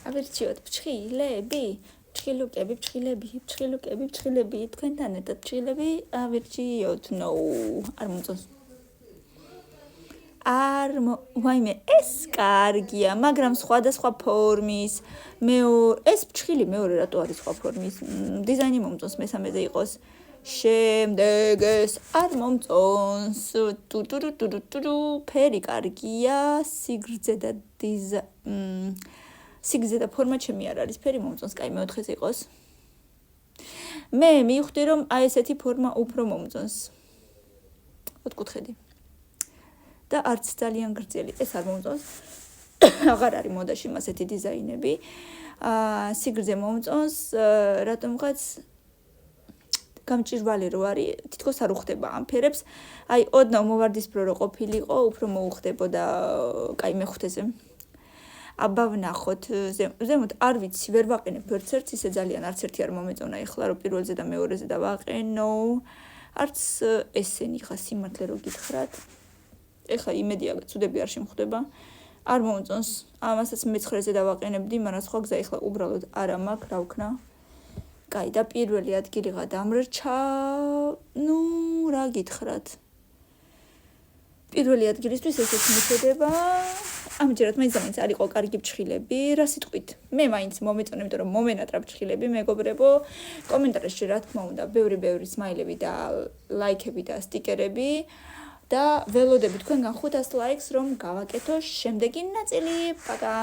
ავირჩიოთ ფრჩხილები, ფრჩხილუკები, ფრჩხილები, თქვენთან ერთად ფრჩხილები ავირჩიოთ. No, არ მომწონს. ვაიმე, ეს კარგია, მაგრამ სხვადასხვა ფორმის. ეს ფრჩხილი მეორე რატო არის სხვა ფორმის? დიზაინი მომწონს, მესამეზე იყოს. შემდეგ ეს არ მომწონს. ფერი კარგია, სიგრძე და ფორმა ჩემი არ არის, ფერი მომწონს, კაი, მეოთხეზე იყოს. მე მივხვდი, რომ აი ესეთი ფორმა უფრო მომწონს. ოთხკუთხედი. და არც ძალიან გრძელი, ეს არ მომწონს. აღარ არის მოდაში ასეთი დიზაინები. სიგრძე მომწონს, რატომღაც გამჭირვალე რო არის, თითქოს არ უხდება ამ ფერებს. აი, ოდნავ მოვარდისფრო რო ყოფილიყო, უფრო მოუხდებოდა, კაი, მეხუთეზე. აბა ვნახოთ, ზემოთ არ ვიცი, ვერ ვაყენებ ვერცერთს, ისე ძალიან არც ერთი არ მომეწონა ეხლა, რომ პირველზე და მეორეზე და ვაყენო. არც ესენი ხა სიმართლე რო გითხრათ. ეხლა იმედია, ცუდები არ შემხვდება. არ მომწონს, ამასაც მე-9-ზე დავაყენებდი, მაგრამ სხვა გზა ეხლა უბრალოდ არა მაქვს, რა ვქნა. კაი, და პირველი ადგილიღა დამრჩა, რა გითხრათ. პირველი ადგილისთვის ესეც მიხედება. ამჯერად მაინც არ იყო კარგი ფრჩხილები, რა სიტყვით. მე მაინც მომეწონა, იმიტომ რომ მომენატრა ფრჩხილები, მეგობრებო. კომენტარებში რა თქმა უნდა, ბევრი სმაილები და ლაიქები და სტიკერები. და ველოდები თქვენგან 500 ლაიქს, რომ გავაკეთო შემდეგი ნაწილი. პაკა.